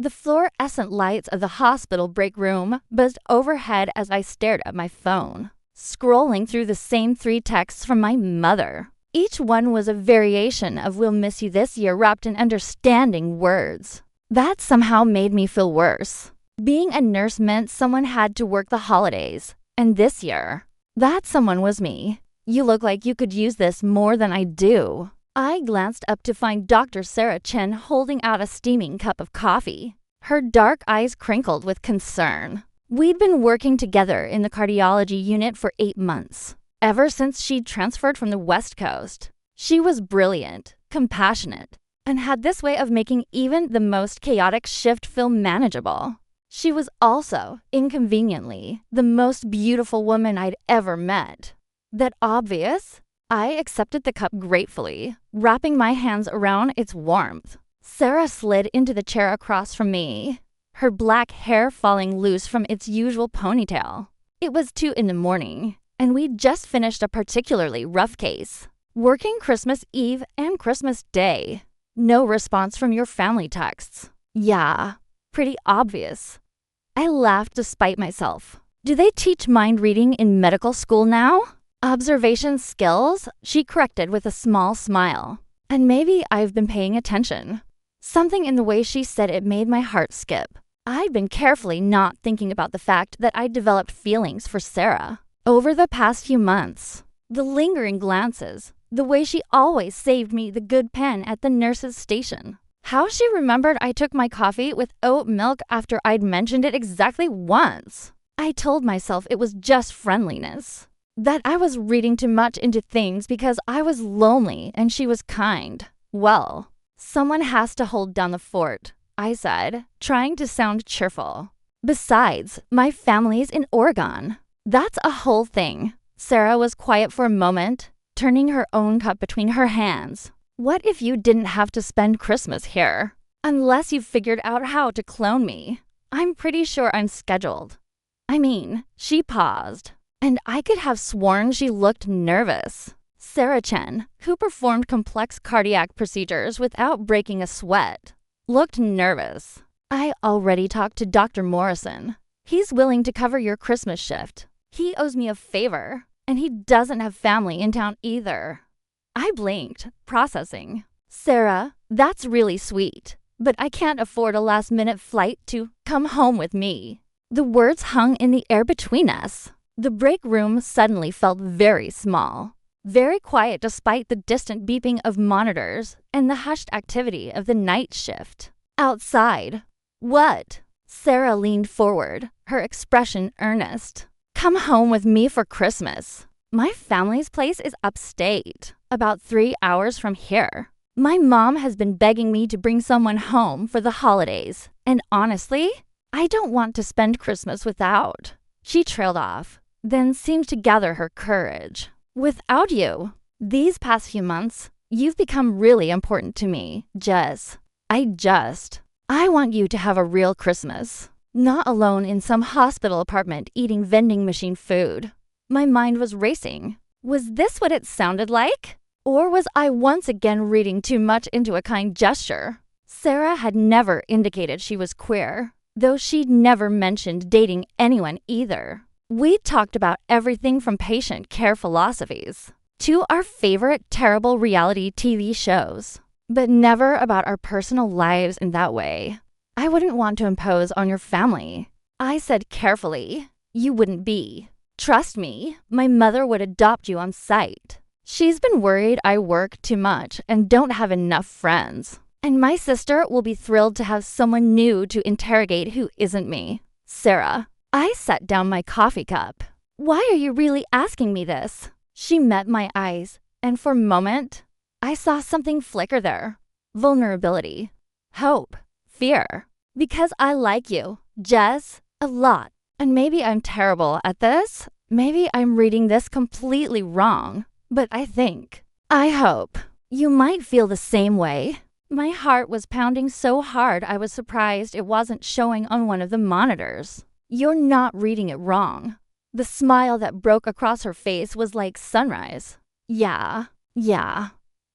The fluorescent lights of the hospital break room buzzed overhead as I stared at my phone, scrolling through the same 3 texts from my mother. Each one was a variation of "we'll miss you this year" wrapped in understanding words. That somehow made me feel worse. Being a nurse meant someone had to work the holidays, and this year, that someone was me. "You look like you could use this more than I do." I glanced up to find Dr. Sarah Chen holding out a steaming cup of coffee. Her dark eyes crinkled with concern. We'd been working together in the cardiology unit for 8 months, ever since she'd transferred from the West Coast. She was brilliant, compassionate, and had this way of making even the most chaotic shift feel manageable. She was also, inconveniently, the most beautiful woman I'd ever met. That obvious? I accepted the cup gratefully, wrapping my hands around its warmth. Sarah slid into the chair across from me, her black hair falling loose from its usual ponytail. It was 2 in the morning, and we'd just finished a particularly rough case. Working Christmas Eve and Christmas Day. No response from your family texts. Yeah, pretty obvious. I laughed despite myself. Do they teach mind reading in medical school now? Observation skills? She corrected with a small smile. And maybe I've been paying attention. Something in the way she said it made my heart skip. I'd been carefully not thinking about the fact that I'd developed feelings for Sarah over the past few months. The lingering glances, the way she always saved me the good pen at the nurse's station. How she remembered I took my coffee with oat milk after I'd mentioned it exactly once. I told myself it was just friendliness. That I was reading too much into things because I was lonely and she was kind. Well, someone has to hold down the fort, I said, trying to sound cheerful. Besides, my family's in Oregon. That's a whole thing. Sarah was quiet for a moment, turning her own cup between her hands. What if you didn't have to spend Christmas here? Unless you've figured out how to clone me. I'm pretty sure I'm scheduled. I mean, she paused, and I could have sworn she looked nervous. Sarah Chen, who performed complex cardiac procedures without breaking a sweat, looked nervous. I already talked to Dr. Morrison. He's willing to cover your Christmas shift. He owes me a favor, and he doesn't have family in town either. I blinked, processing. Sarah, that's really sweet, but I can't afford a last-minute flight to come home with me. The words hung in the air between us. The break room suddenly felt very small, very quiet despite the distant beeping of monitors and the hushed activity of the night shift. Outside. What? Sarah leaned forward, her expression earnest. Come home with me for Christmas. My family's place is upstate, about 3 hours from here. My mom has been begging me to bring someone home for the holidays, and honestly, I don't want to spend Christmas without. She trailed off, then seemed to gather her courage. Without you. These past few months, you've become really important to me, Jess. I want you to have a real Christmas. Not alone in some hospital apartment eating vending machine food. My mind was racing. Was this what it sounded like? Or was I once again reading too much into a kind gesture? Sarah had never indicated she was queer, though she'd never mentioned dating anyone either. We talked about everything from patient care philosophies to our favorite terrible reality TV shows, but never about our personal lives in that way. I wouldn't want to impose on your family. I said carefully, you wouldn't be. Trust me, my mother would adopt you on sight. She's been worried I work too much and don't have enough friends. And my sister will be thrilled to have someone new to interrogate who isn't me. Sarah. I set down my coffee cup. Why are you really asking me this? She met my eyes, and for a moment, I saw something flicker there. Vulnerability. Hope. Fear. Because I like you, Jess, a lot. And maybe I'm terrible at this. Maybe I'm reading this completely wrong. But I hope, you might feel the same way. My heart was pounding so hard I was surprised it wasn't showing on one of the monitors. You're not reading it wrong. The smile that broke across her face was like sunrise. Yeah.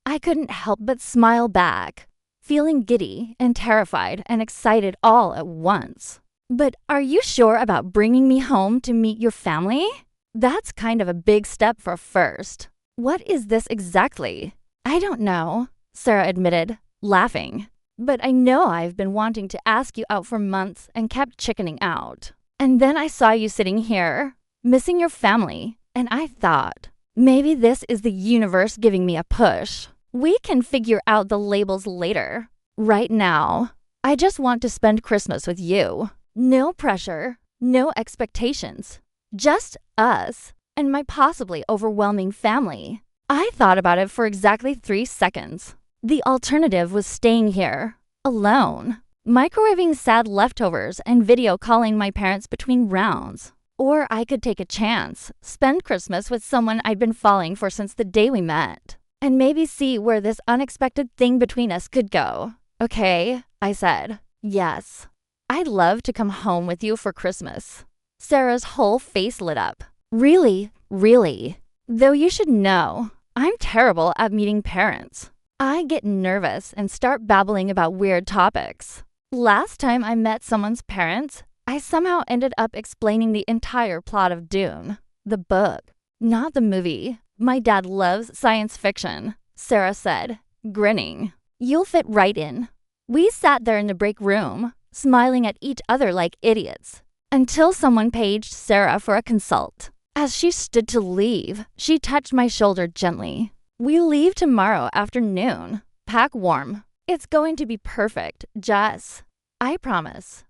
I couldn't help but smile back. feeling giddy and terrified and excited all at once. But are you sure about bringing me home to meet your family? That's kind of a big step for a first. What is this exactly? I don't know, Sarah admitted, laughing. But I know I've been wanting to ask you out for months and kept chickening out. And then I saw you sitting here, missing your family, and I thought, maybe this is the universe giving me a push. We can figure out the labels later. Right now, I just want to spend Christmas with you. No pressure, no expectations. Just us and my possibly overwhelming family. I thought about it for exactly 3 seconds. The alternative was staying here, alone, microwaving sad leftovers and video calling my parents between rounds. Or I could take a chance, spend Christmas with someone I'd been falling for since the day we met, and maybe see where this unexpected thing between us could go. Okay, I said. Yes. I'd love to come home with you for Christmas. Sarah's whole face lit up. Really, really. Though you should know, I'm terrible at meeting parents. I get nervous and start babbling about weird topics. Last time I met someone's parents, I somehow ended up explaining the entire plot of Dune, the book, not the movie. My dad loves science fiction, Sarah said, grinning. You'll fit right in. We sat there in the break room, smiling at each other like idiots, until someone paged Sarah for a consult. As she stood to leave, she touched my shoulder gently. We leave tomorrow afternoon. Pack warm. It's going to be perfect, Jess. I promise.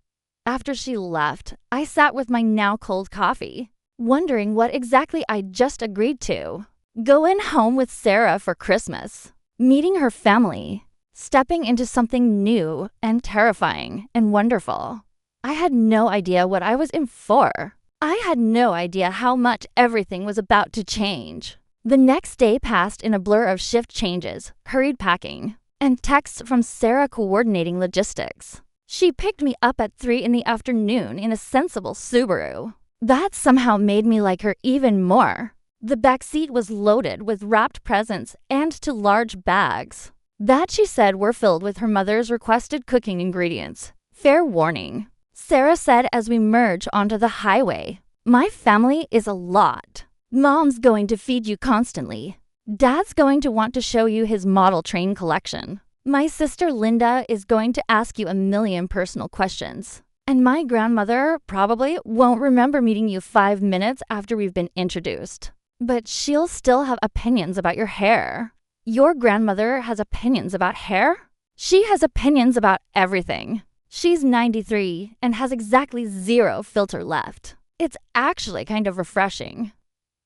After she left, I sat with my now cold coffee, wondering what exactly I'd just agreed to. Going home with Sarah for Christmas, meeting her family, stepping into something new and terrifying and wonderful. I had no idea what I was in for. I had no idea how much everything was about to change. The next day passed in a blur of shift changes, hurried packing, and texts from Sarah coordinating logistics. She picked me up at 3 in the afternoon in a sensible Subaru. That somehow made me like her even more. The backseat was loaded with wrapped presents and 2 large bags that she said were filled with her mother's requested cooking ingredients. Fair warning, Sarah said as we merged onto the highway. My family is a lot. Mom's going to feed you constantly. Dad's going to want to show you his model train collection. My sister Linda is going to ask you a million personal questions. And my grandmother probably won't remember meeting you 5 minutes after we've been introduced. But she'll still have opinions about your hair. Your grandmother has opinions about hair? She has opinions about everything. She's 93 and has exactly 0 filter left. It's actually kind of refreshing.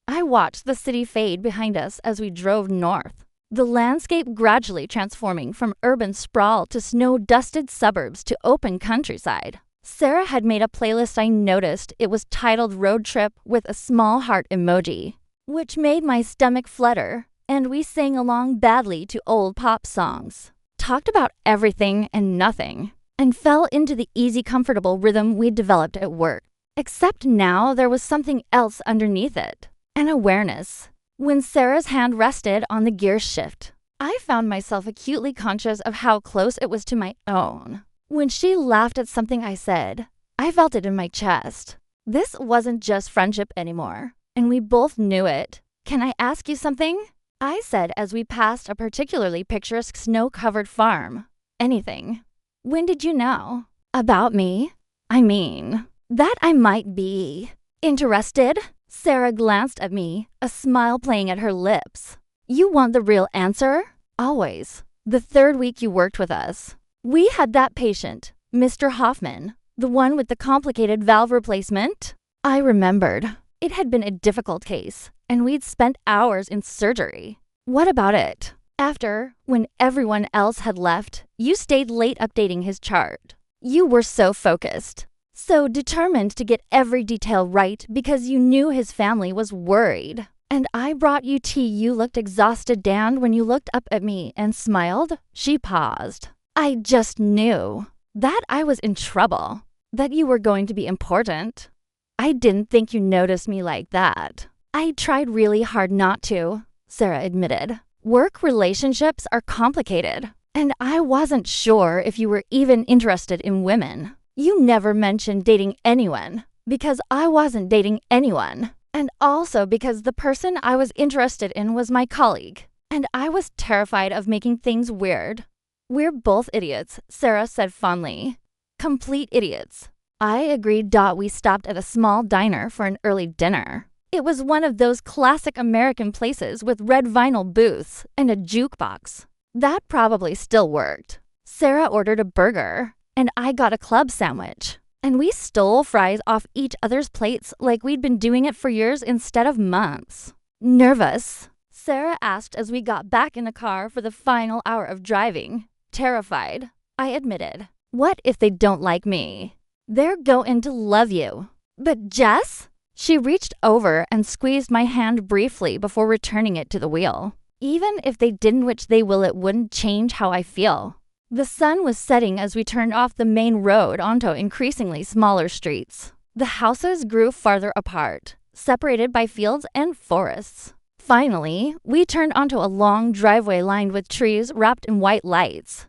I watched the city fade behind us as we drove north, the landscape gradually transforming from urban sprawl to snow-dusted suburbs to open countryside. Sarah had made a playlist. I noticed it was titled Road Trip with a small heart emoji, which made my stomach flutter, and we sang along badly to old pop songs, talked about everything and nothing, and fell into the easy, comfortable rhythm we'd developed at work. Except now there was something else underneath it. An awareness. When Sarah's hand rested on the gear shift, I found myself acutely conscious of how close it was to my own. When she laughed at something I said, I felt it in my chest. This wasn't just friendship anymore, and we both knew it. Can I ask you something? I said as we passed a particularly picturesque snow-covered farm. Anything. When did you know? About me? I mean, that I might be. Interested? Sarah glanced at me, a smile playing at her lips. You want the real answer? Always. The 3rd week you worked with us, we had that patient, Mr. Hoffman, the one with the complicated valve replacement. I remembered. It had been a difficult case, and we'd spent hours in surgery. What about it? After, when everyone else had left, you stayed late updating his chart. You were so focused. So determined to get every detail right because you knew his family was worried. And I brought you tea. You looked exhausted, Dan, when you looked up at me and smiled. She paused. I just knew that I was in trouble, that you were going to be important. I didn't think you noticed me like that. I tried really hard not to, Sarah admitted. Work relationships are complicated, And I wasn't sure if you were even interested in women. You never mentioned dating anyone because I wasn't dating anyone. And also because the person I was interested in was my colleague. And I was terrified of making things weird. We're both idiots, Sarah said fondly. Complete idiots. I agreed. We stopped at a small diner for an early dinner. It was one of those classic American places with red vinyl booths and a jukebox. That probably still worked. Sarah ordered a burger, and I got a club sandwich. And we stole fries off each other's plates like we'd been doing it for years instead of months. Nervous? Sarah asked as we got back in the car for the final hour of driving. Terrified, I admitted. What if they don't like me? They're going to love you. But Jess? She reached over and squeezed my hand briefly before returning it to the wheel. Even if they didn't, which they will, it wouldn't change how I feel. The sun was setting as we turned off the main road onto increasingly smaller streets. The houses grew farther apart, separated by fields and forests. Finally, we turned onto a long driveway lined with trees wrapped in white lights.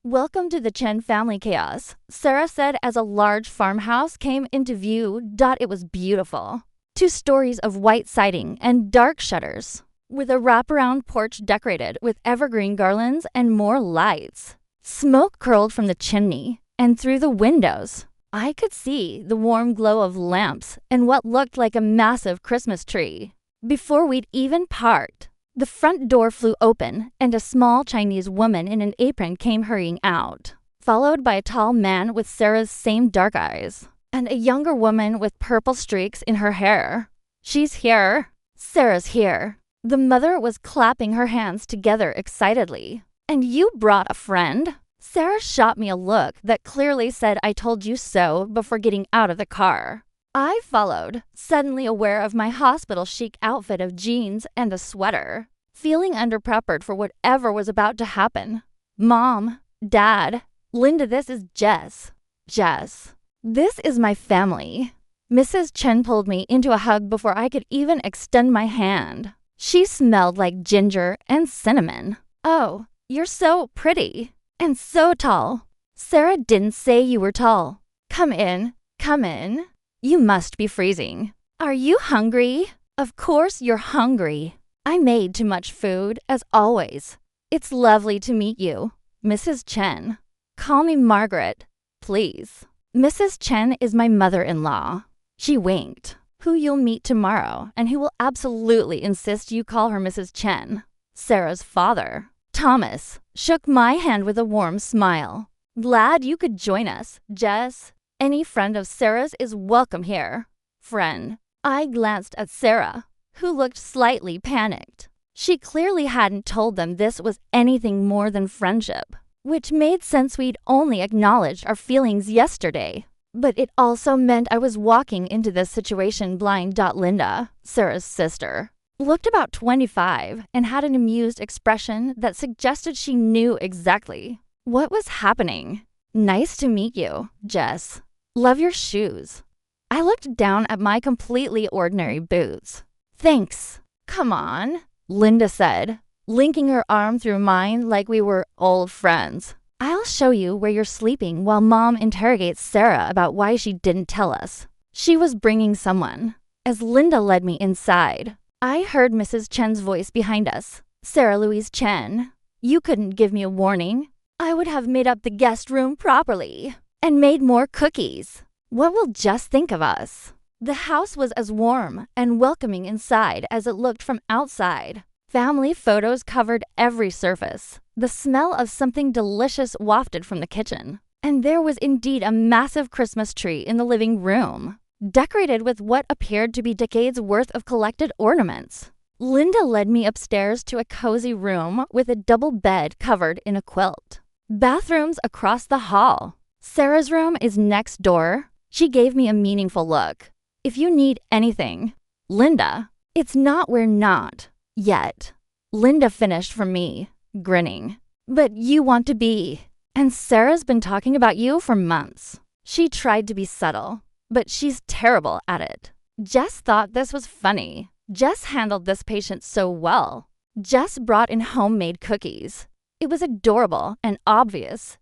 Welcome to the Chen family chaos, Sarah said as a large farmhouse came into view. It was beautiful. 2 stories of white siding and dark shutters, with a wraparound porch decorated with evergreen garlands and more lights. Smoke curled from the chimney, and through the windows, I could see the warm glow of lamps and what looked like a massive Christmas tree. Before we'd even parked, the front door flew open and a small Chinese woman in an apron came hurrying out, followed by a tall man with Sarah's same dark eyes, and a younger woman with purple streaks in her hair. She's here. Sarah's here. The mother was clapping her hands together excitedly. And you brought a friend? Sarah shot me a look that clearly said I told you so before getting out of the car. I followed, suddenly aware of my hospital chic outfit of jeans and a sweater, feeling underprepared for whatever was about to happen. Mom, Dad, Linda, this is Jess. Jess. This is my family. Mrs. Chen pulled me into a hug before I could even extend my hand. She smelled like ginger and cinnamon. Oh, you're so pretty and so tall. Sarah didn't say you were tall. Come in, come in. You must be freezing. Are you hungry? Of course you're hungry. I made too much food, as always. It's lovely to meet you, Mrs. Chen. Call me Margaret, please. Mrs. Chen is my mother-in-law. She winked. Who you'll meet tomorrow, and who will absolutely insist you call her Mrs. Chen. Sarah's father, Thomas, shook my hand with a warm smile. Glad you could join us, Jess. Any friend of Sarah's is welcome here. Friend. I glanced at Sarah, who looked slightly panicked. She clearly hadn't told them this was anything more than friendship, which made sense. We'd only acknowledged our feelings yesterday. But it also meant I was walking into this situation blind. Linda, Sarah's sister, looked about 25 and had an amused expression that suggested she knew exactly what was happening. Nice to meet you, Jess. Love your shoes. I looked down at my completely ordinary boots. Thanks. Come on, Linda said, linking her arm through mine like we were old friends. I'll show you where you're sleeping while Mom interrogates Sarah about why she didn't tell us. She was bringing someone. As Linda led me inside, I heard Mrs. Chen's voice behind us. Sarah Louise Chen, you couldn't give me a warning. I would have made up the guest room properly and made more cookies. What will Jess think of us? The house was as warm and welcoming inside as it looked from outside. Family photos covered every surface. The smell of something delicious wafted from the kitchen. And there was indeed a massive Christmas tree in the living room, decorated with what appeared to be decades worth of collected ornaments. Linda led me upstairs to a cozy room with a double bed covered in a quilt. Bathrooms across the hall. Sarah's room is next door. She gave me a meaningful look. If you need anything, Linda, it's not we're not. Yet. Linda finished for me, grinning. But you want to be. And Sarah's been talking about you for months. She tried to be subtle, but she's terrible at it. Jess thought this was funny. Jess handled this patient so well. Jess brought in homemade cookies. It was adorable and obvious.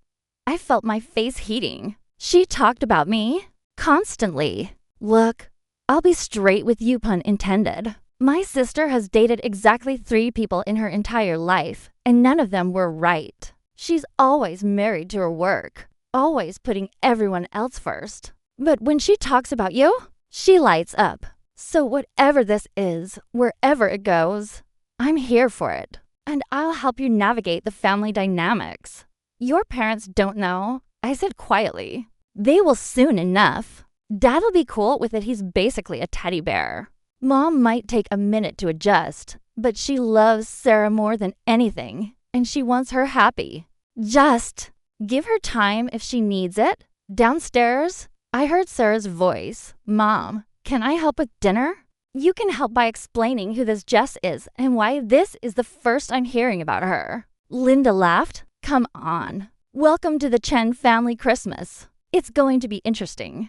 I felt my face heating. She talked about me constantly. Look, I'll be straight with you, pun intended. My sister has dated exactly 3 people in her entire life, and none of them were right. She's always married to her work, always putting everyone else first. But when she talks about you, she lights up. So whatever this is, wherever it goes, I'm here for it, and I'll help you navigate the family dynamics. Your parents don't know, I said quietly. They will soon enough. Dad'll be cool with it. He's basically a teddy bear. Mom might take a minute to adjust, but she loves Sarah more than anything, and she wants her happy. Just give her time if she needs it. Downstairs, I heard Sarah's voice. Mom, can I help with dinner? You can help by explaining who this Jess is and why this is the first I'm hearing about her. Linda laughed. Come on. Welcome to the Chen family Christmas. It's going to be interesting.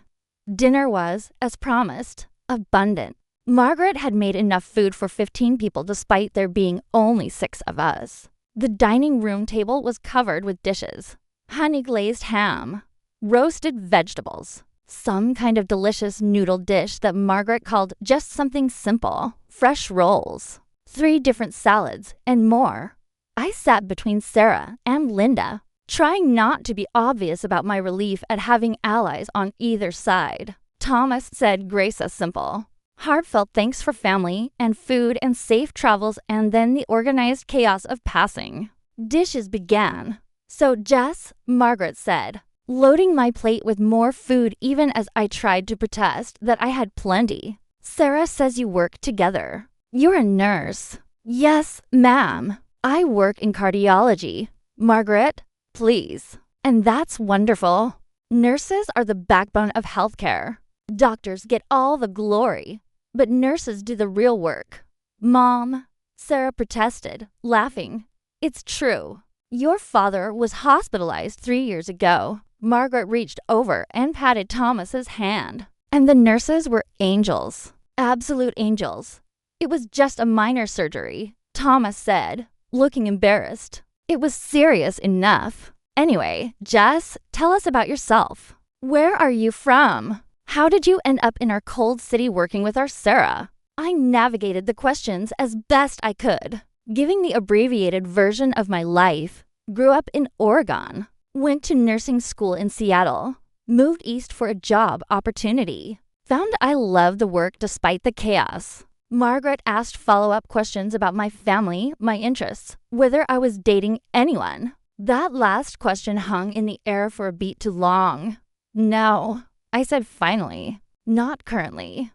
Dinner was, as promised, abundant. Margaret had made enough food for 15 people despite there being only 6 of us. The dining room table was covered with dishes. Honey-glazed ham, roasted vegetables, some kind of delicious noodle dish that Margaret called just something simple, fresh rolls, 3 different salads, and more. I sat between Sarah and Linda, trying not to be obvious about my relief at having allies on either side. Thomas said grace as simple. Heartfelt thanks for family and food and safe travels, and then the organized chaos of passing. Dishes began. So Jess, Margaret said, loading my plate with more food even as I tried to protest that I had plenty. Sarah says you work together. You're a nurse. Yes, ma'am. I work in cardiology. Margaret, please. And that's wonderful. Nurses are the backbone of healthcare. Doctors get all the glory, but nurses do the real work. Mom, Sarah protested, laughing. It's true. Your father was hospitalized 3 years ago. Margaret reached over and patted Thomas's hand. And the nurses were angels. Absolute angels. It was just a minor surgery, Thomas said, looking embarrassed. It was serious enough. Anyway, Jess, tell us about yourself. Where are you from? How did you end up in our cold city working with our Sarah? I navigated the questions as best I could, giving the abbreviated version of my life. Grew up in Oregon, went to nursing school in Seattle, moved east for a job opportunity, found I loved the work despite the chaos. Margaret asked follow-up questions about my family, my interests, whether I was dating anyone. That last question hung in the air for a beat too long. No, I said finally, not currently.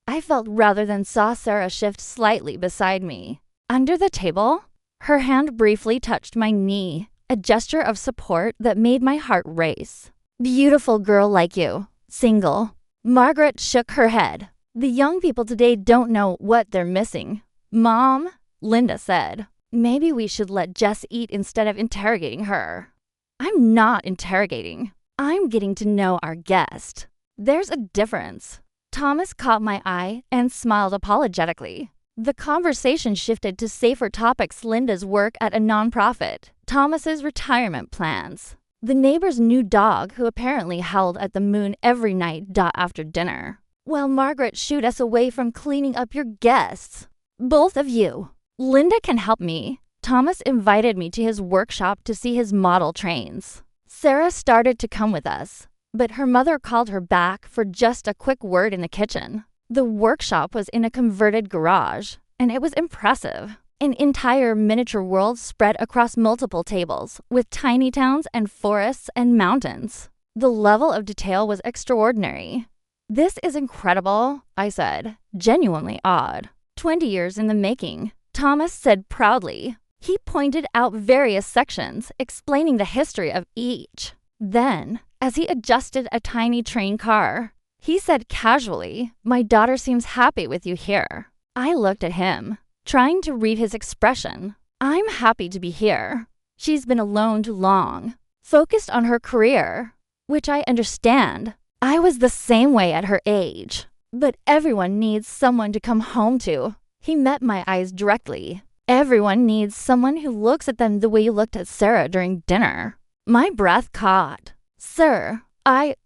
I felt rather than saw Sarah shift slightly beside me. Under the table, her hand briefly touched my knee, a gesture of support that made my heart race. Beautiful girl like you, single. Margaret shook her head. The young people today don't know what they're missing. Mom, Linda said, maybe we should let Jess eat instead of interrogating her. I'm not interrogating. I'm getting to know our guest. There's a difference. Thomas caught my eye and smiled apologetically. The conversation shifted to safer topics: Linda's work at a nonprofit, Thomas's retirement plans, the neighbor's new dog who apparently howled at the moon every night after dinner. While Margaret shooed us away from cleaning up your guests. Both of you. Linda can help me. Thomas invited me to his workshop to see his model trains. Sarah started to come with us, but her mother called her back for just a quick word in the kitchen. The workshop was in a converted garage, and it was impressive. An entire miniature world spread across multiple tables, with tiny towns and forests and mountains. The level of detail was extraordinary. This is incredible, I said, genuinely awed. 20 years in the making, Thomas said proudly. He pointed out various sections, explaining the history of each. Then, as he adjusted a tiny train car, he said casually, my daughter seems happy with you here. I looked at him, trying to read his expression. I'm happy to be here. She's been alone too long, focused on her career, which I understand. I was the same way at her age. But everyone needs someone to come home to. He met my eyes directly. Everyone needs someone who looks at them the way you looked at Sarah during dinner. My breath caught. Sir,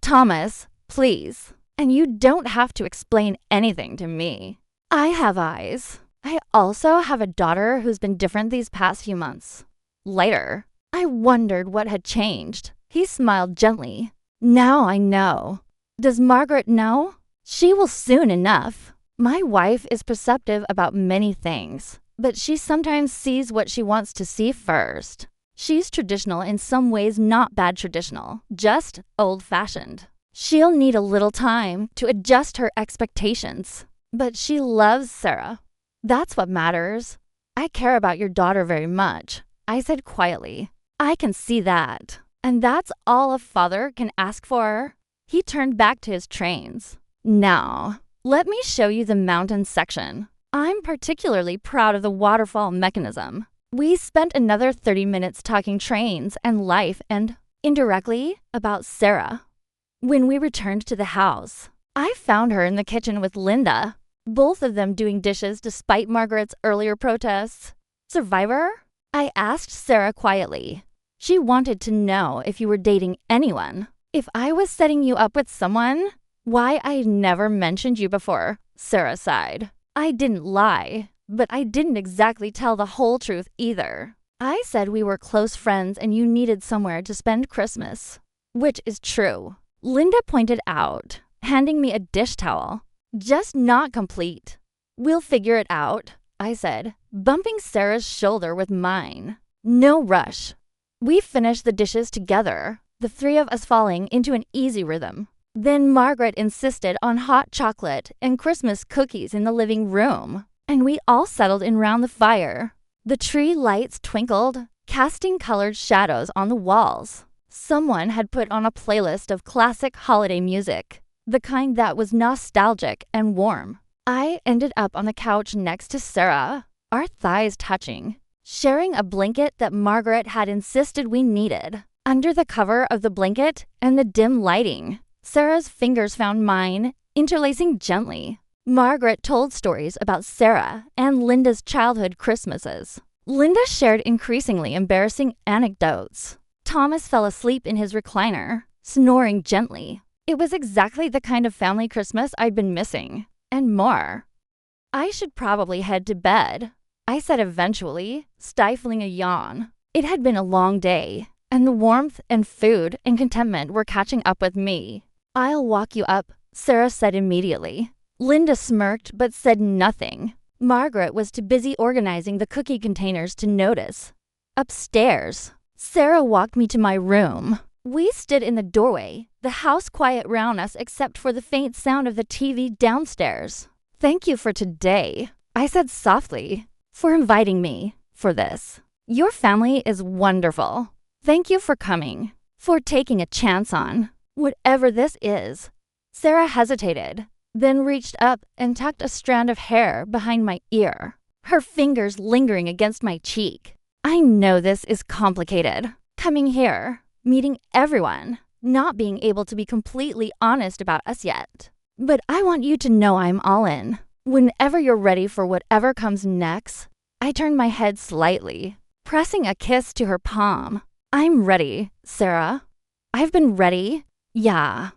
Thomas, please. And you don't have to explain anything to me. I have eyes. I also have a daughter who's been different these past few months. Later, I wondered what had changed. He smiled gently. Now I know. Does Margaret know? She will soon enough. My wife is perceptive about many things, but she sometimes sees what she wants to see first. She's traditional in some ways, not bad traditional, just old-fashioned. She'll need a little time to adjust her expectations, but she loves Sarah. That's what matters. I care about your daughter very much, I said quietly. I can see that. And that's all a father can ask for. He turned back to his trains. Now, let me show you the mountain section. I'm particularly proud of the waterfall mechanism. We spent another 30 minutes talking trains and life and, indirectly, about Sarah. When we returned to the house, I found her in the kitchen with Linda, both of them doing dishes despite Margaret's earlier protests. Survivor? I asked Sarah quietly. She wanted to know if you were dating anyone. If I was setting you up with someone? Why I never mentioned you before, Sarah sighed. I didn't lie, but I didn't exactly tell the whole truth either. I said we were close friends and you needed somewhere to spend Christmas. Which is true. Linda pointed out, handing me a dish towel. Just not complete. We'll figure it out, I said, bumping Sarah's shoulder with mine. No rush. We finished the dishes together, the three of us falling into an easy rhythm. Then Margaret insisted on hot chocolate and Christmas cookies in the living room, and we all settled in round the fire. The tree lights twinkled, casting colored shadows on the walls. Someone had put on a playlist of classic holiday music, the kind that was nostalgic and warm. I ended up on the couch next to Sarah, our thighs touching, sharing a blanket that Margaret had insisted we needed. Under the cover of the blanket and the dim lighting, Sarah's fingers found mine, interlacing gently. Margaret told stories about Sarah and Linda's childhood Christmases. Linda shared increasingly embarrassing anecdotes. Thomas fell asleep in his recliner, snoring gently. It was exactly the kind of family Christmas I'd been missing, and more. I should probably head to bed, I said eventually, stifling a yawn. It had been a long day, and the warmth and food and contentment were catching up with me. I'll walk you up, Sarah said immediately. Linda smirked but said nothing. Margaret was too busy organizing the cookie containers to notice. Upstairs, Sarah walked me to my room. We stood in the doorway, the house quiet round us except for the faint sound of the TV downstairs. Thank you for today, I said softly, for inviting me for this. Your family is wonderful. Thank you for coming, for taking a chance on whatever this is. Sarah hesitated, then reached up and tucked a strand of hair behind my ear, her fingers lingering against my cheek. I know this is complicated. Coming here, meeting everyone, not being able to be completely honest about us yet. But I want you to know I'm all in. Whenever you're ready for whatever comes next, I turned my head slightly, pressing a kiss to her palm. I'm ready, Sarah. I've been ready. Yeah.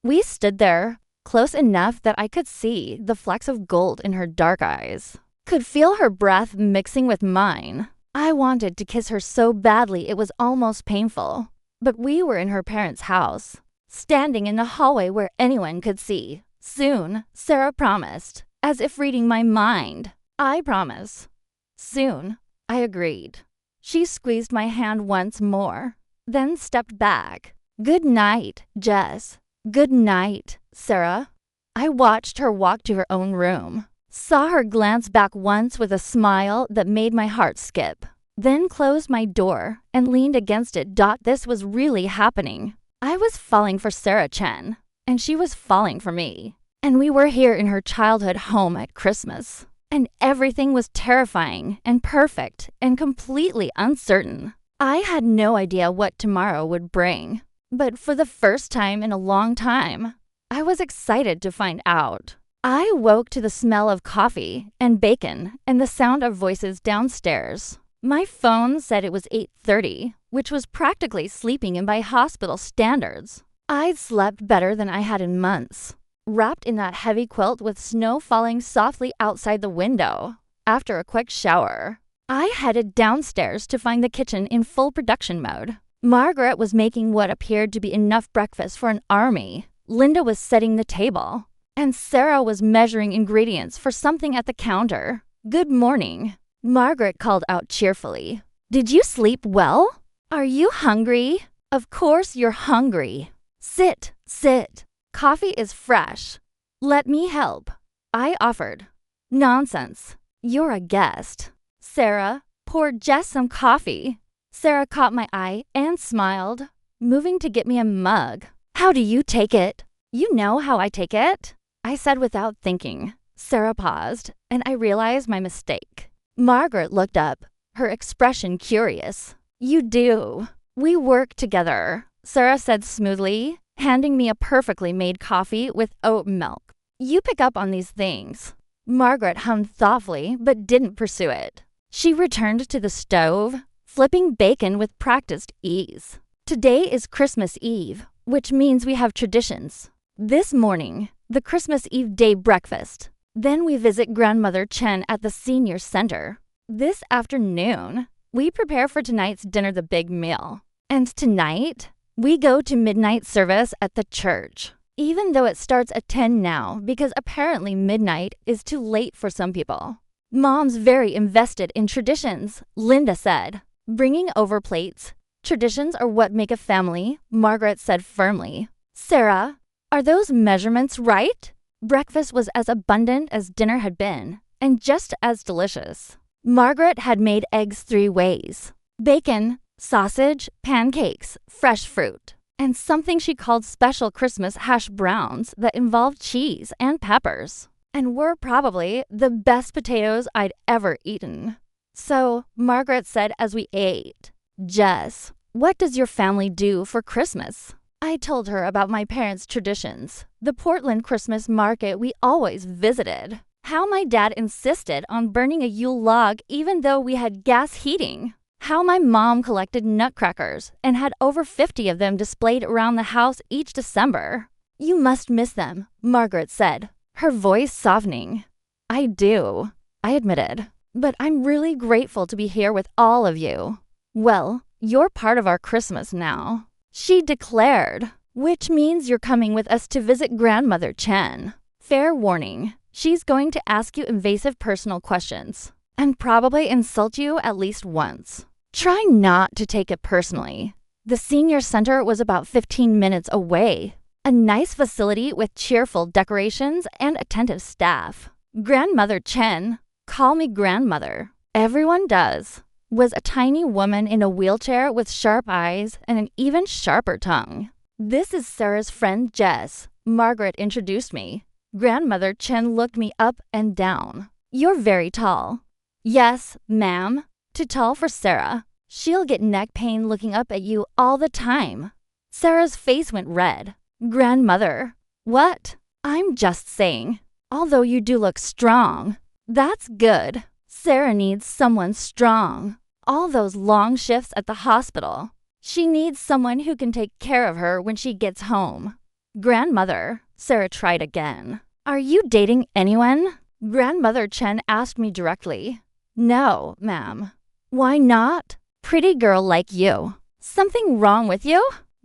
We stood there, close enough that I could see the flecks of gold in her dark eyes. Could feel her breath mixing with mine. I wanted to kiss her so badly it was almost painful. But we were in her parents' house, standing in the hallway where anyone could see. Soon, Sarah promised, as if reading my mind. I promise. Soon, I agreed. She squeezed my hand once more, then stepped back. Good night, Jess. Good night, Sarah. I watched her walk to her own room, saw her glance back once with a smile that made my heart skip, then closed my door and leaned against it. This was really happening. I was falling for Sarah Chen, and she was falling for me. And we were here in her childhood home at Christmas. And everything was terrifying and perfect and completely uncertain. I had no idea what tomorrow would bring. But for the first time in a long time, I was excited to find out. I woke to the smell of coffee and bacon and the sound of voices downstairs. My phone said it was 8:30, which was practically sleeping in by hospital standards. I'd slept better than I had in months, wrapped in that heavy quilt with snow falling softly outside the window. After a quick shower, I headed downstairs to find the kitchen in full production mode. Margaret was making what appeared to be enough breakfast for an army. Linda was setting the table, and Sarah was measuring ingredients for something at the counter. "Good morning," Margaret called out cheerfully. "Did you sleep well? Are you hungry?" "Of course you're hungry. Sit, sit. Coffee is fresh. Let me help," I offered. "Nonsense. You're a guest." "Sarah, pour Jess some coffee." Sarah caught my eye and smiled, moving to get me a mug. "How do you take it?" "You know how I take it," I said without thinking. Sarah paused, and I realized my mistake. Margaret looked up, her expression curious. "You do. We work together," Sarah said smoothly, handing me a perfectly made coffee with oat milk. "You pick up on these things." Margaret hummed thoughtfully but didn't pursue it. She returned to the stove, flipping bacon with practiced ease. "Today is Christmas Eve, which means we have traditions. This morning, the Christmas Eve day breakfast. Then we visit Grandmother Chen at the senior center. This afternoon, we prepare for tonight's dinner, the big meal. And tonight, we go to midnight service at the church. Even though it starts at 10 now, because apparently midnight is too late for some people. Mom's very invested in traditions," Linda said, bringing over plates. "Traditions are what make a family," Margaret said firmly. "Sarah, are those measurements right?" Breakfast was as abundant as dinner had been, and just as delicious. Margaret had made eggs 3 ways: bacon, sausage, pancakes, fresh fruit, and something she called special Christmas hash browns that involved cheese and peppers, and were probably the best potatoes I'd ever eaten. "So," Margaret said as we ate, "Jess, what does your family do for Christmas?" I told her about my parents' traditions, the Portland Christmas market we always visited, how my dad insisted on burning a Yule log even though we had gas heating, how my mom collected nutcrackers and had over 50 of them displayed around the house each December. "You must miss them," Margaret said, her voice softening. "I do," I admitted, "but I'm really grateful to be here with all of you." "Well, you're part of our Christmas now," she declared, "which means you're coming with us to visit Grandmother Chen. Fair warning, she's going to ask you invasive personal questions and probably insult you at least once. Try not to take it personally." The senior center was about 15 minutes away, a nice facility with cheerful decorations and attentive staff. Grandmother Chen, call me grandmother, everyone does, was a tiny woman in a wheelchair with sharp eyes and an even sharper tongue. "This is Sarah's friend Jess," Margaret introduced me. Grandmother Chen looked me up and down. "You're very tall." "Yes, ma'am. Too tall for Sarah. She'll get neck pain looking up at you all the time." Sarah's face went red. "Grandmother." "What?" "I'm just saying. Although you do look strong." "That's good. Sarah needs someone strong. All those long shifts at the hospital. She needs someone who can take care of her when she gets home." "Grandmother," Sarah tried again. "Are you dating anyone?" Grandmother Chen asked me directly. "No, ma'am." "Why not?" "Pretty girl like you." "Something wrong with you?"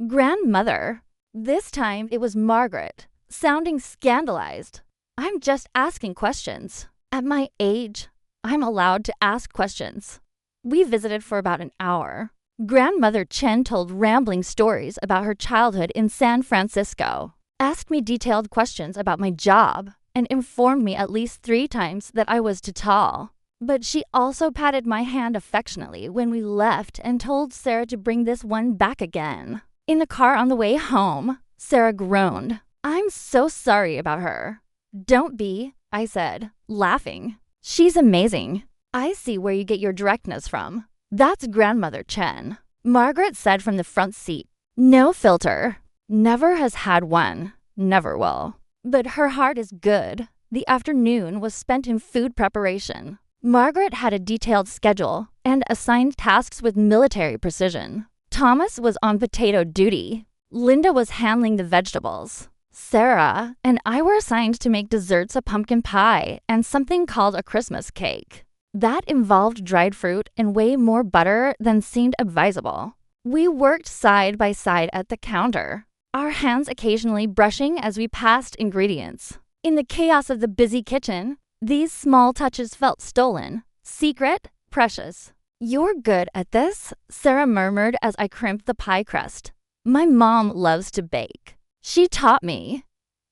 "Grandmother." This time it was Margaret, sounding scandalized. "I'm just asking questions. At my age, I'm allowed to ask questions." We visited for about an hour. Grandmother Chen told rambling stories about her childhood in San Francisco, asked me detailed questions about my job, and informed me at least 3 times that I was too tall. But she also patted my hand affectionately when we left and told Sarah to bring this one back again. In the car on the way home, Sarah groaned. "I'm so sorry about her." "Don't be," I said, laughing. "She's amazing. I see where you get your directness from. That's Grandmother Chen." Margaret said from the front seat. "No filter. Never has had one. Never will. But her heart is good. The afternoon was spent in food preparation. Margaret had a detailed schedule and assigned tasks with military precision. Thomas was on potato duty. Linda was handling the vegetables. Sarah and I were assigned to make desserts, a pumpkin pie and something called a Christmas cake. That involved dried fruit and way more butter than seemed advisable. We worked side by side at the counter, our hands occasionally brushing as we passed ingredients. In the chaos of the busy kitchen, these small touches felt stolen, secret, precious. "You're good at this," Sarah murmured as I crimped the pie crust. "My mom loves to bake. She taught me.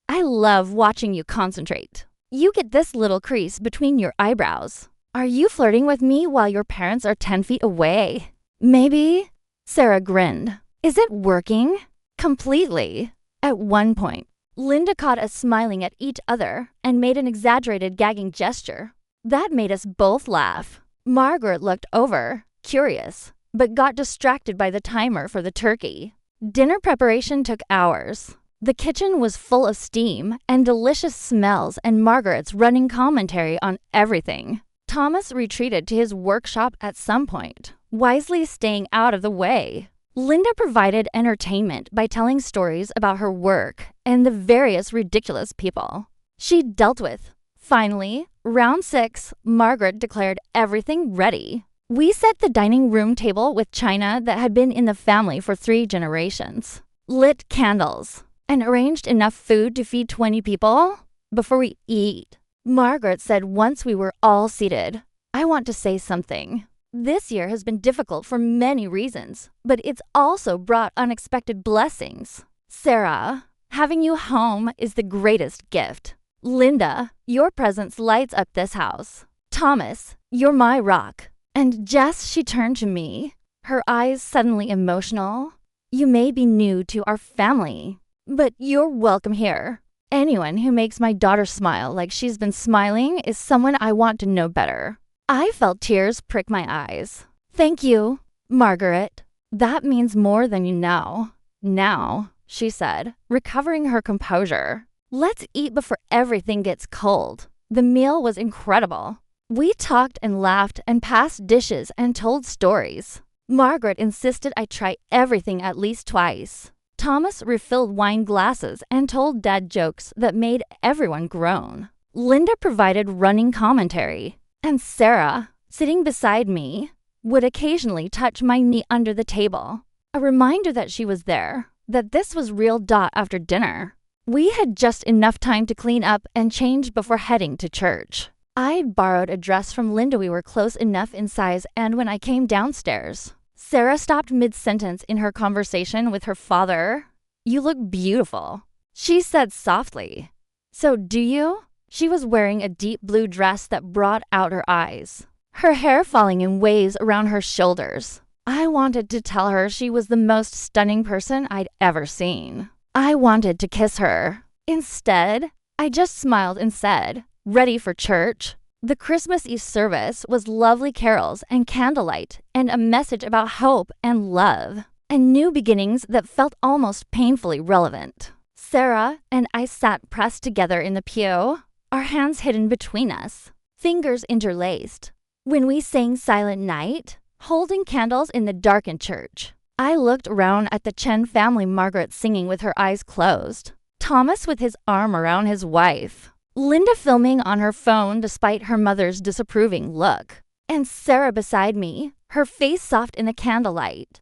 I love watching you concentrate. You get this little crease between your eyebrows. Are you flirting with me while your parents are 10 feet away?" "Maybe." Sarah grinned. "Is it working?" "Completely." At one point, Linda caught us smiling at each other and made an exaggerated gagging gesture. That made us both laugh. Margaret looked over, curious, but got distracted by the timer for the turkey. Dinner preparation took hours. The kitchen was full of steam and delicious smells and Margaret's running commentary on everything. Thomas retreated to his workshop at some point, wisely staying out of the way. Linda provided entertainment by telling stories about her work and the various ridiculous people she dealt with. Finally, round 6, Margaret declared everything ready. We set the dining room table with china that had been in the family for 3 generations, lit candles, and arranged enough food to feed 20 people before we eat. Margaret said once we were all seated, "I want to say something. This year has been difficult for many reasons, but it's also brought unexpected blessings. Sarah, having you home is the greatest gift. Linda, your presence lights up this house. Thomas, you're my rock." And Jess, she turned to me, her eyes suddenly emotional. "You may be new to our family, but you're welcome here. Anyone who makes my daughter smile like she's been smiling is someone I want to know better." I felt tears prick my eyes. "Thank you, Margaret. That means more than you know." "Now," she said, recovering her composure, "let's eat before everything gets cold." The meal was incredible. We talked and laughed and passed dishes and told stories. Margaret insisted I try everything at least twice. Thomas refilled wine glasses and told dad jokes that made everyone groan. Linda provided running commentary. And Sarah, sitting beside me, would occasionally touch my knee under the table, a reminder that she was there, that this was real after dinner. We had just enough time to clean up and change before heading to church. I'd borrowed a dress from Linda. We were close enough in size, and when I came downstairs, Sarah stopped mid-sentence in her conversation with her father. "You look beautiful," she said softly. "So do you?" She was wearing a deep blue dress that brought out her eyes, her hair falling in waves around her shoulders. I wanted to tell her she was the most stunning person I'd ever seen. I wanted to kiss her. Instead, I just smiled and said, "Ready for church?" The Christmas Eve service was lovely carols and candlelight and a message about hope and love and new beginnings that felt almost painfully relevant. Sarah and I sat pressed together in the pew, our hands hidden between us, fingers interlaced. When we sang Silent Night, holding candles in the darkened church, I looked around at the Chen family, Margaret singing with her eyes closed, Thomas with his arm around his wife, Linda filming on her phone despite her mother's disapproving look, and Sarah beside me, her face soft in the candlelight.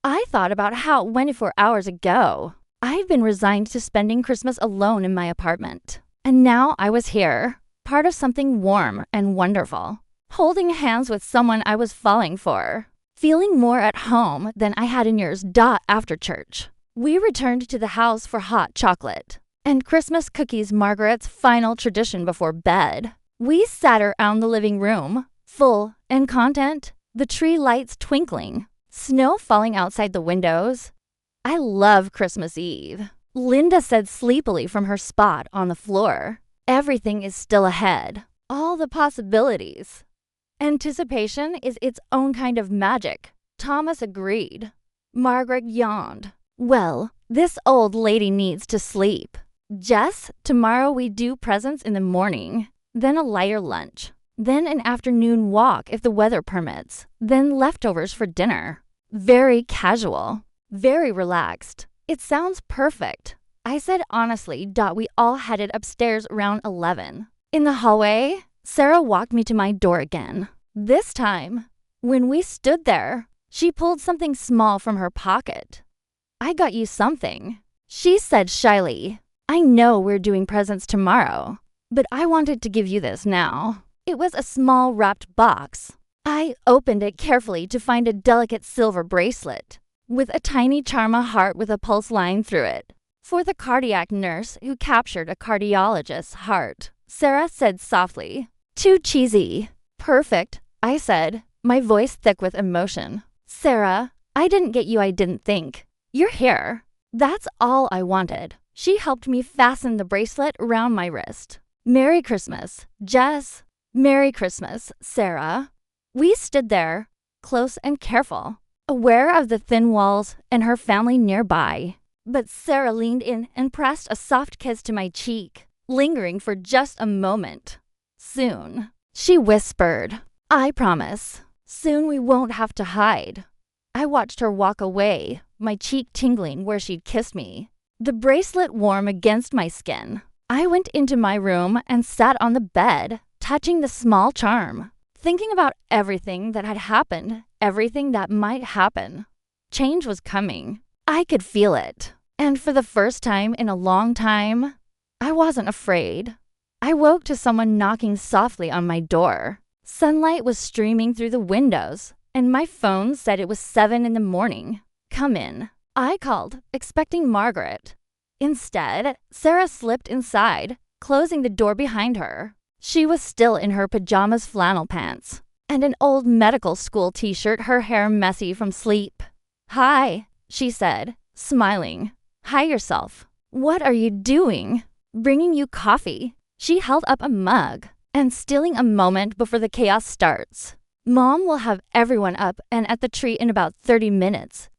I thought about how 24 hours ago, I'd been resigned to spending Christmas alone in my apartment. And now I was here, part of something warm and wonderful, holding hands with someone I was falling for, feeling more at home than I had in years. After church, we returned to the house for hot chocolate and Christmas cookies, Margaret's final tradition before bed. We sat around the living room, full and content, the tree lights twinkling, snow falling outside the windows. "I love Christmas Eve," Linda said sleepily from her spot on the floor. "Everything is still ahead. All the possibilities. Anticipation is its own kind of magic." Thomas agreed. Margaret yawned. "Well, this old lady needs to sleep." Jess, tomorrow we do presents in the morning, then a lighter lunch, then an afternoon walk if the weather permits, then leftovers for dinner. Very casual, very relaxed. It sounds perfect. I said honestly. We all headed upstairs around 11. In the hallway, Sarah walked me to my door again. This time, when we stood there, she pulled something small from her pocket. I got you something, she said shyly. I know we're doing presents tomorrow, but I wanted to give you this now. It was a small wrapped box. I opened it carefully to find a delicate silver bracelet with a tiny charm heart with a pulse line through it. For the cardiac nurse who captured a cardiologist's heart, Sarah said softly. Too cheesy. Perfect, I said, my voice thick with emotion. Sarah, I didn't get you. I didn't think. You're here. That's all I wanted. She helped me fasten the bracelet around my wrist. Merry Christmas, Jess. Merry Christmas, Sarah. We stood there, close and careful, aware of the thin walls and her family nearby. But Sarah leaned in and pressed a soft kiss to my cheek, lingering for just a moment. Soon, she whispered, I promise. Soon we won't have to hide. I watched her walk away, my cheek tingling where she'd kissed me, the bracelet warm against my skin. I went into my room and sat on the bed, touching the small charm, thinking about everything that had happened, everything that might happen. Change was coming. I could feel it. And for the first time in a long time, I wasn't afraid. I woke to someone knocking softly on my door. Sunlight was streaming through the windows, and my phone said it was 7 in the morning. Come in. I called, expecting Margaret. Instead, Sarah slipped inside, closing the door behind her. She was still in her pajamas, flannel pants, and an old medical school t-shirt, her hair messy from sleep. Hi, she said, smiling. Hi yourself. What are you doing? Bringing you coffee. She held up a mug, and stealing a moment before the chaos starts. Mom will have everyone up and at the tree in about 30 minutes.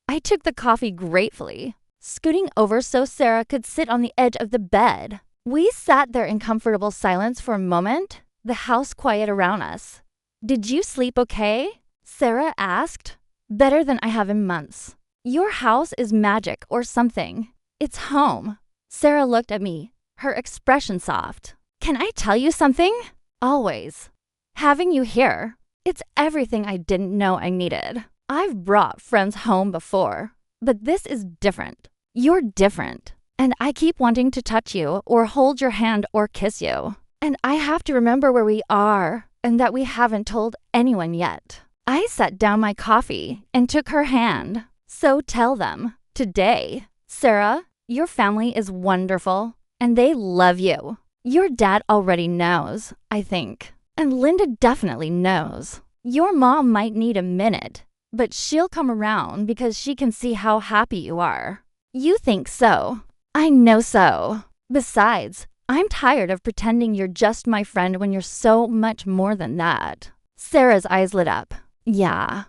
I took the coffee gratefully, scooting over so Sarah could sit on the edge of the bed. We sat there in comfortable silence for a moment, the house quiet around us. Did you sleep okay? Sarah asked. Better than I have in months. Your house is magic or something. It's home. Sarah looked at me, her expression soft. Can I tell you something? Always. Having you here, it's everything I didn't know I needed. I've brought friends home before, but this is different. You're different. And I keep wanting to touch you or hold your hand or kiss you. And I have to remember where we are and that we haven't told anyone yet. I set down my coffee and took her hand. So tell them, today, Sarah, your family is wonderful and they love you. Your dad already knows, I think. And Linda definitely knows. Your mom might need a minute, but she'll come around because she can see how happy you are. You think so. I know so. Besides, I'm tired of pretending you're just my friend when you're so much more than that. Sarah's eyes lit up. Yeah.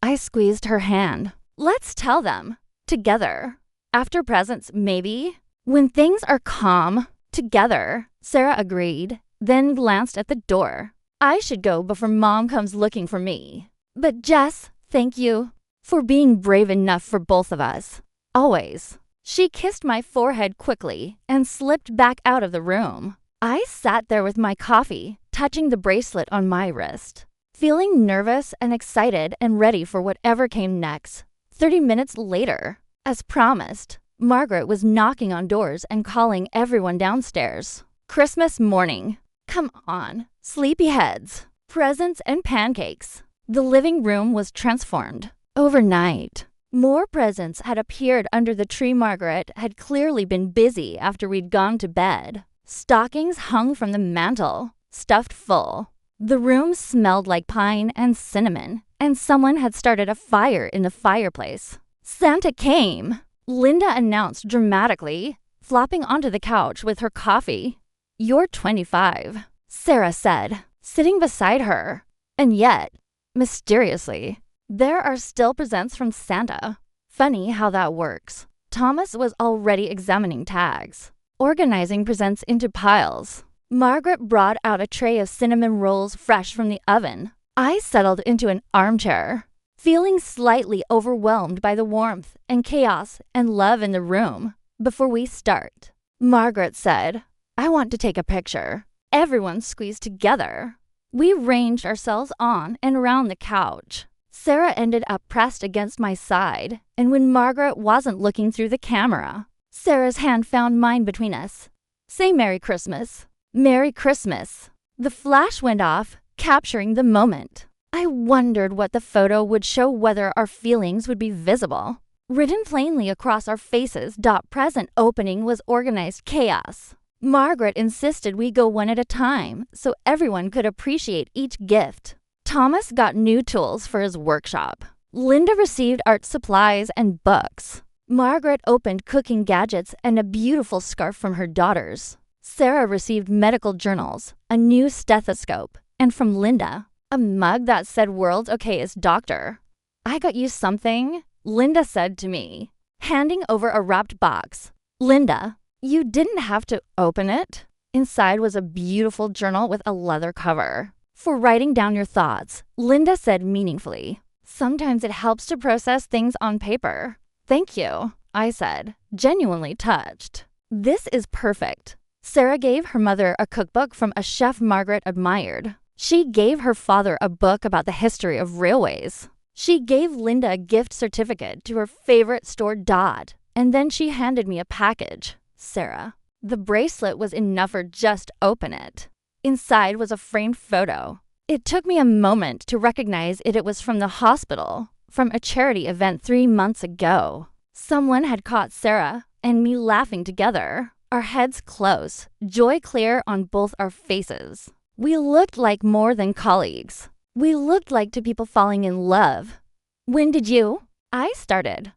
I squeezed her hand. Let's tell them. Together. After presents, maybe. When things are calm. Together. Sarah agreed, then glanced at the door. I should go before Mom comes looking for me. But Jess, thank you for being brave enough for both of us. Always. She kissed my forehead quickly and slipped back out of the room. I sat there with my coffee, touching the bracelet on my wrist, feeling nervous and excited and ready for whatever came next. 30 minutes later, as promised, Margaret was knocking on doors and calling everyone downstairs. Christmas morning. Come on, sleepyheads. Presents and pancakes. The living room was transformed. Overnight. More presents had appeared under the tree. Margaret had clearly been busy after we'd gone to bed. Stockings hung from the mantel, stuffed full. The room smelled like pine and cinnamon, and someone had started a fire in the fireplace. Santa came, Linda announced dramatically, flopping onto the couch with her coffee. You're 25, Sarah said, sitting beside her. And yet, mysteriously, there are still presents from Santa. Funny how that works. Thomas was already examining tags, organizing presents into piles. Margaret brought out a tray of cinnamon rolls fresh from the oven. I settled into an armchair, feeling slightly overwhelmed by the warmth and chaos and love in the room. Before we start, Margaret said, "I want to take a picture." Everyone squeezed together. We ranged ourselves on and around the couch. Sarah ended up pressed against my side, and when Margaret wasn't looking through the camera, Sarah's hand found mine between us. "Say Merry Christmas." "Merry Christmas." The flash went off, capturing the moment. I wondered what the photo would show, whether our feelings would be visible. Written plainly across our faces, "Present opening was organized chaos." Margaret insisted we go one at a time so everyone could appreciate each gift. Thomas got new tools for his workshop. Linda received art supplies and books. Margaret opened cooking gadgets and a beautiful scarf from her daughters. Sarah received medical journals, a new stethoscope, and from Linda, a mug that said "World's Okayest Doctor." "I got you something," Linda said to me, handing over a wrapped box. "Linda, you didn't have to open it." Inside was a beautiful journal with a leather cover. "For writing down your thoughts," Linda said meaningfully. "Sometimes it helps to process things on paper." "Thank you," I said, genuinely touched. "This is perfect." Sarah gave her mother a cookbook from a chef Margaret admired. She gave her father a book about the history of railways. She gave Linda a gift certificate to her favorite store, Dot, and then she handed me a package. "Sarah." The bracelet was enough for just open it. Inside was a framed photo. It took me a moment to recognize it was from the hospital, from a charity event 3 months ago. Someone had caught Sarah and me laughing together, our heads close, joy clear on both our faces. We looked like more than colleagues. We looked like two people falling in love. "When did you?" I started.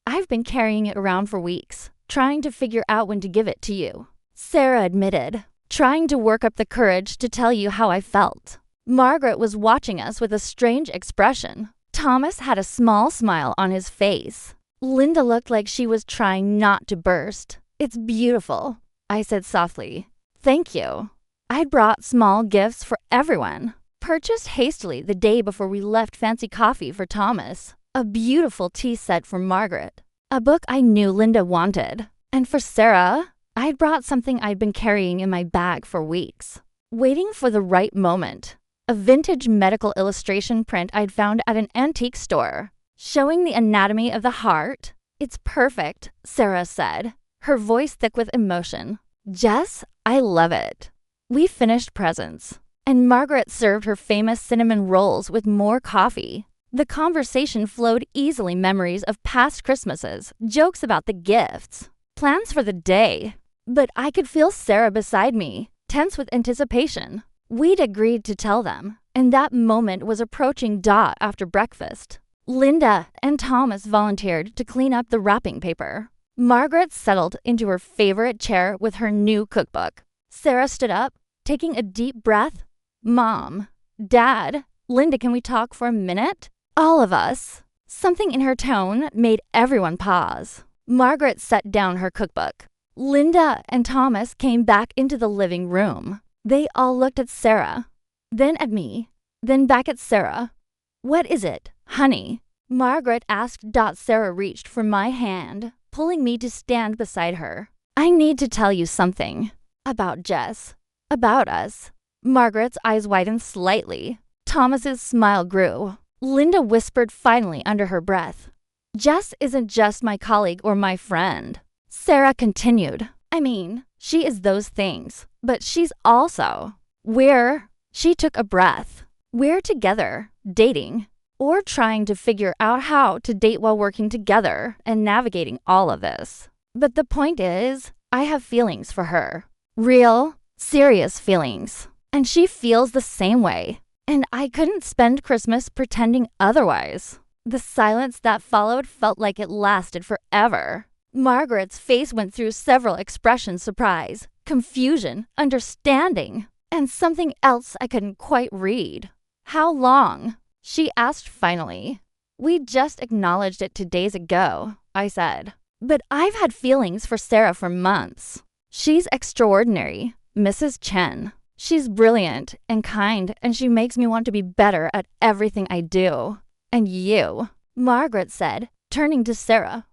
"I've been carrying it around for weeks, trying to figure out when to give it to you," Sarah admitted, trying to work up the courage to tell you how I felt. Margaret was watching us with a strange expression. Thomas had a small smile on his face. Linda looked like she was trying not to burst. "It's beautiful," I said softly. "Thank you." I'd brought small gifts for everyone, purchased hastily the day before we left fancy coffee for Thomas, a beautiful tea set for Margaret, a book I knew Linda wanted, and for Sarah, I'd brought something I'd been carrying in my bag for weeks, waiting for the right moment. A vintage medical illustration print I'd found at an antique store, showing the anatomy of the heart. "It's perfect," Sarah said, her voice thick with emotion. "Jess, I love it." We finished presents, and Margaret served her famous cinnamon rolls with more coffee. The conversation flowed easily, memories of past Christmases, jokes about the gifts, plans for the day. But I could feel Sarah beside me, tense with anticipation. We'd agreed to tell them, and that moment was approaching. After breakfast, Linda and Thomas volunteered to clean up the wrapping paper. Margaret settled into her favorite chair with her new cookbook. Sarah stood up, taking a deep breath. "Mom, Dad, Linda, can we talk for a minute?" All of us. Something in her tone made everyone pause. Margaret set down her cookbook. Linda and Thomas came back into the living room. They all looked at Sarah, then at me, then back at Sarah. "What is it, honey?" Margaret asked. Sarah reached for my hand, pulling me to stand beside her. "I need to tell you something. About Jess. About us." Margaret's eyes widened slightly. Thomas's smile grew. Linda whispered finally under her breath. "Jess isn't just my colleague or my friend." Sarah continued. "I mean, she is those things, but she's also. She took a breath. We're together, dating, or trying to figure out how to date while working together and navigating all of this. But the point is, I have feelings for her. Real, serious feelings. And she feels the same way. And I couldn't spend Christmas pretending otherwise." The silence that followed felt like it lasted forever. Margaret's face went through several expressions: surprise, confusion, understanding, and something else I couldn't quite read. "How long?" she asked finally. "We just acknowledged it 2 days ago," I said. But I've had feelings for Sarah for months. She's extraordinary, Mrs. Chen. She's brilliant and kind, and she makes me want to be better at everything I do. And you, Margaret said, turning to Sarah.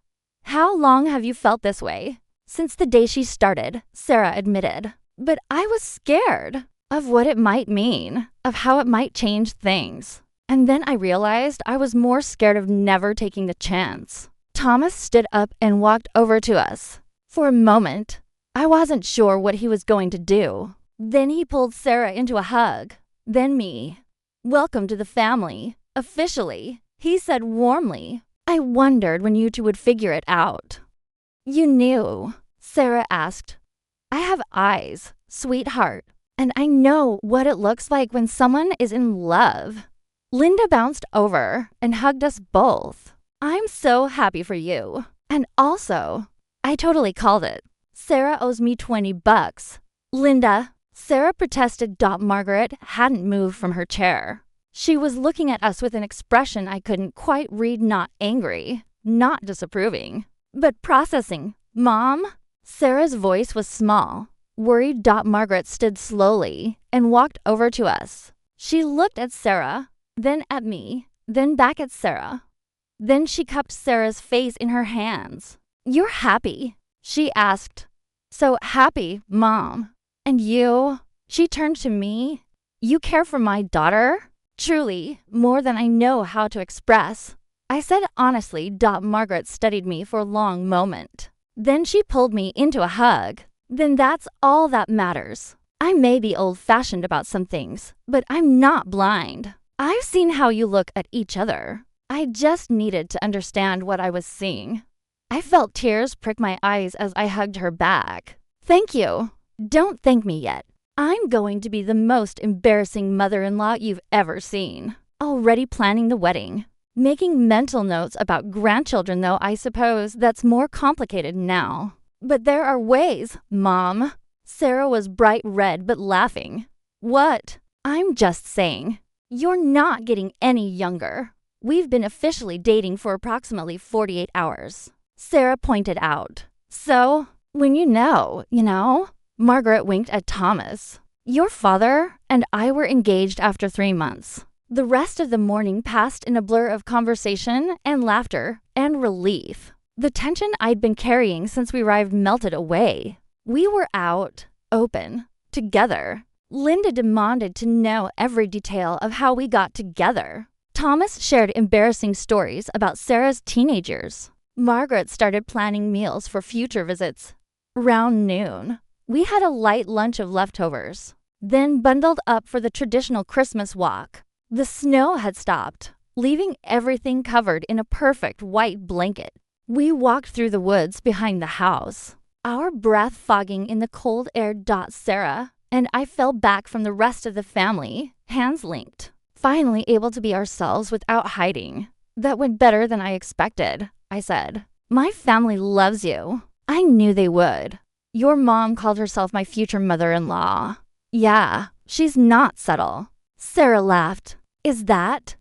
How long have you felt this way? Since the day she started, Sarah admitted. But I was scared of what it might mean, of how it might change things. And then I realized I was more scared of never taking the chance. Thomas stood up and walked over to us. For a moment, I wasn't sure what he was going to do. Then he pulled Sarah into a hug. Then me. Welcome to the family. Officially, he said warmly. I wondered when you two would figure it out. You knew, Sarah asked. I have eyes, sweetheart, and I know what it looks like when someone is in love. Linda bounced over and hugged us both. I'm so happy for you. And also, I totally called it. Sarah owes me $20. Linda, Sarah protested. Margaret hadn't moved from her chair. She was looking at us with an expression I couldn't quite read, not angry, not disapproving, but processing. Mom? Sarah's voice was small. Worried. Margaret stood slowly and walked over to us. She looked at Sarah, then at me, then back at Sarah. Then she cupped Sarah's face in her hands. You're happy? She asked. So happy, Mom. And you? She turned to me. You care for my daughter? Truly, more than I know how to express. I said honestly. Margaret studied me for a long moment. Then she pulled me into a hug. Then that's all that matters. I may be old-fashioned about some things, but I'm not blind. I've seen how you look at each other. I just needed to understand what I was seeing. I felt tears prick my eyes as I hugged her back. Thank you. Don't thank me yet. I'm going to be the most embarrassing mother-in-law you've ever seen. Already planning the wedding. Making mental notes about grandchildren, though I suppose that's more complicated now. But there are ways, Mom. Sarah was bright red but laughing. What? I'm just saying. You're not getting any younger. We've been officially dating for approximately 48 hours. Sarah pointed out. So, when you know. Margaret winked at Thomas. Your father and I were engaged after 3 months. The rest of the morning passed in a blur of conversation and laughter and relief. The tension I'd been carrying since we arrived melted away. We were out, open, together. Linda demanded to know every detail of how we got together. Thomas shared embarrassing stories about Sarah's teenagers. Margaret started planning meals for future visits. Round noon, we had a light lunch of leftovers, then bundled up for the traditional Christmas walk. The snow had stopped, leaving everything covered in a perfect white blanket. We walked through the woods behind the house, our breath fogging in the cold air. Sarah and I fell back from the rest of the family, hands linked, finally able to be ourselves without hiding. That went better than I expected, I said. My family loves you. I knew they would. Your mom called herself my future mother-in-law. Yeah, she's not subtle. Sarah laughed. Is that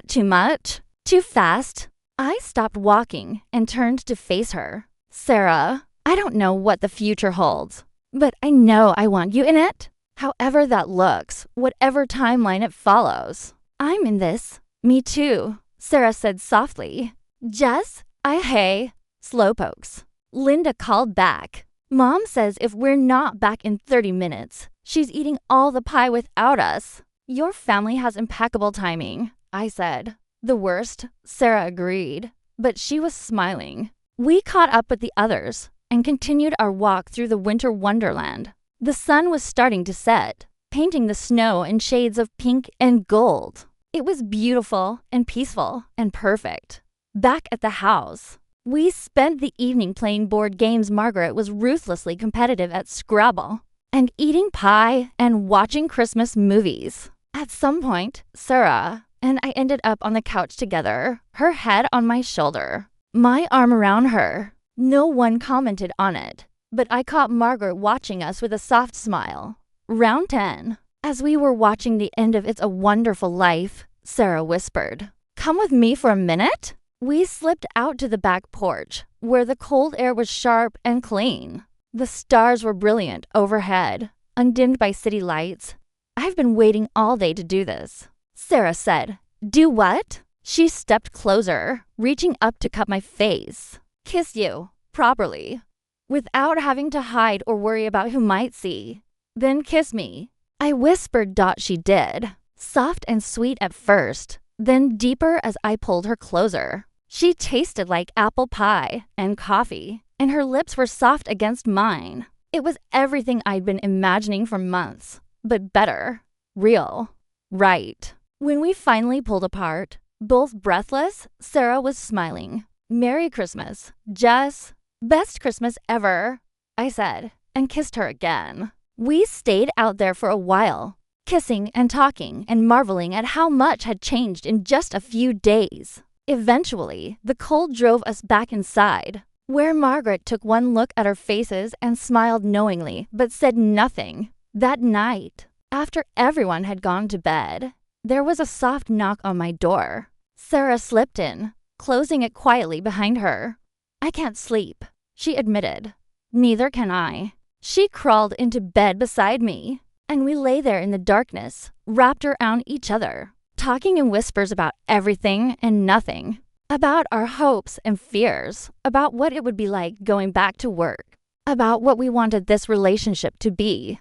too much? Too fast? I stopped walking and turned to face her. Sarah, I don't know what the future holds, but I know I want you in it. However that looks, whatever timeline it follows. I'm in this. Me too, Sarah said softly. Jess, hey, slowpokes. Linda called back. Mom says if we're not back in 30 minutes, she's eating all the pie without us. Your family has impeccable timing, I said. The worst, Sarah agreed, but she was smiling. We caught up with the others and continued our walk through the winter wonderland. The sun was starting to set, painting the snow in shades of pink and gold. It was beautiful and peaceful and perfect. Back at the house, we spent the evening playing board games. Margaret was ruthlessly competitive at Scrabble and eating pie and watching Christmas movies. At some point, Sarah and I ended up on the couch together, her head on my shoulder, my arm around her. No one commented on it, but I caught Margaret watching us with a soft smile. Round 10. As we were watching the end of It's a Wonderful Life, Sarah whispered, "Come with me for a minute?" We slipped out to the back porch, where the cold air was sharp and clean. The stars were brilliant overhead, undimmed by city lights. "I've been waiting all day to do this," Sarah said. "Do what?" She stepped closer, reaching up to cup my face. "Kiss you, properly, without having to hide or worry about who might see. Then kiss me." I whispered. She did, soft and sweet at first, then deeper as I pulled her closer. She tasted like apple pie and coffee, and her lips were soft against mine. It was everything I'd been imagining for months, but better, real, right. When we finally pulled apart, both breathless, Sarah was smiling. "Merry Christmas, Jess. Best Christmas ever," I said, and kissed her again. We stayed out there for a while, kissing and talking and marveling at how much had changed in just a few days. Eventually, the cold drove us back inside, where Margaret took one look at our faces and smiled knowingly, but said nothing. That night, after everyone had gone to bed, there was a soft knock on my door. Sarah slipped in, closing it quietly behind her. "I can't sleep," she admitted. "Neither can I." She crawled into bed beside me, and we lay there in the darkness, wrapped around each other, talking in whispers about everything and nothing, about our hopes and fears, about what it would be like going back to work, about what we wanted this relationship to be.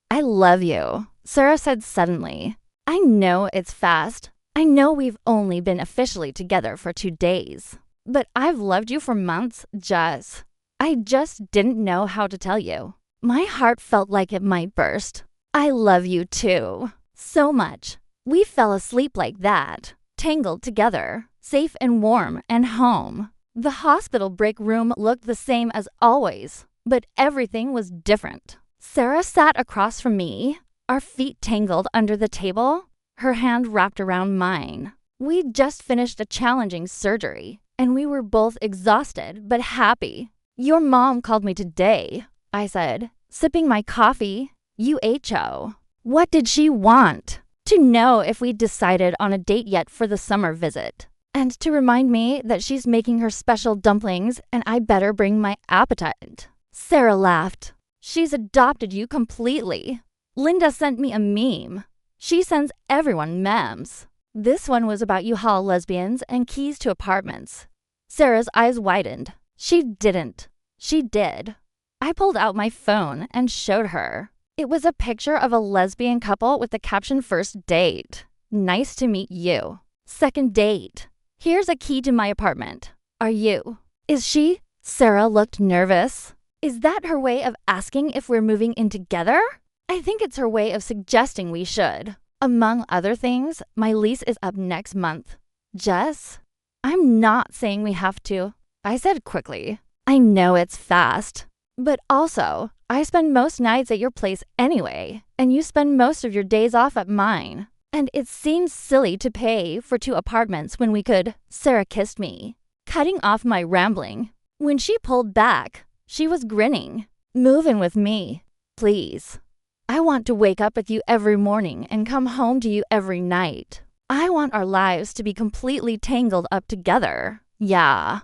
"I love you," Sarah said suddenly. "I know it's fast. I know we've only been officially together for 2 days. But I've loved you for months, Jess. I just didn't know how to tell you." My heart felt like it might burst. "I love you too. So much." We fell asleep like that, tangled together, safe and warm and home. The hospital break room looked the same as always, but everything was different. Sarah sat across from me, our feet tangled under the table, her hand wrapped around mine. We'd just finished a challenging surgery, and we were both exhausted but happy. "Your mom called me today," I said, sipping my coffee. UHO. What did she want? To know if we'd decided on a date yet for the summer visit, and to remind me that she's making her special dumplings and I better bring my appetite. Sarah laughed. "She's adopted you completely. Linda sent me a meme. She sends everyone memes. This one was about U-Haul lesbians and keys to apartments." Sarah's eyes widened. "She didn't. She did." I pulled out my phone and showed her. It was a picture of a lesbian couple with the caption "First date. Nice to meet you. Second date. Here's a key to my apartment. Are you?" "Is she?" Sarah looked nervous. "Is that her way of asking if we're moving in together?" "I think it's her way of suggesting we should. Among other things, my lease is up next month." "Jess, I'm not saying we have to," I said quickly. "I know it's fast. But also, I spend most nights at your place anyway, and you spend most of your days off at mine. And it seems silly to pay for 2 apartments when we could." Sarah kissed me, cutting off my rambling. When she pulled back, she was grinning. "Move in with me, please. I want to wake up with you every morning and come home to you every night. I want our lives to be completely tangled up together." Yeah.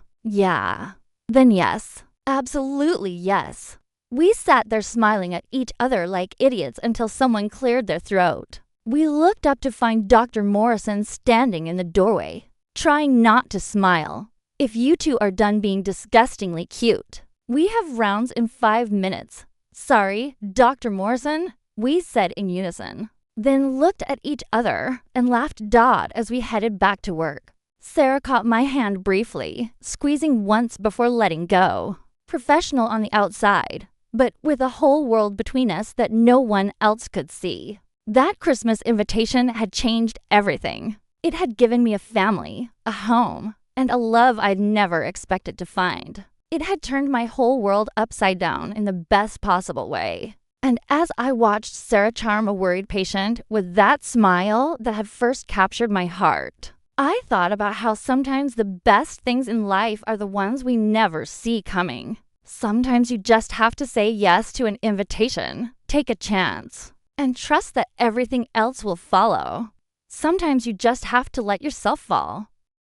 Then yes. Absolutely yes. We sat there smiling at each other like idiots until someone cleared their throat. We looked up to find Dr. Morrison standing in the doorway, trying not to smile. "If you two are done being disgustingly cute, we have rounds in 5 minutes. Sorry, Dr. Morrison," we said in unison, then looked at each other and laughed as we headed back to work. Sarah caught my hand briefly, squeezing once before letting go. Professional on the outside, but with a whole world between us that no one else could see. That Christmas invitation had changed everything. It had given me a family, a home, and a love I'd never expected to find. It had turned my whole world upside down in the best possible way. And as I watched Sarah charm a worried patient with that smile that had first captured my heart, I thought about how sometimes the best things in life are the ones we never see coming. Sometimes you just have to say yes to an invitation, take a chance, and trust that everything else will follow. Sometimes you just have to let yourself fall.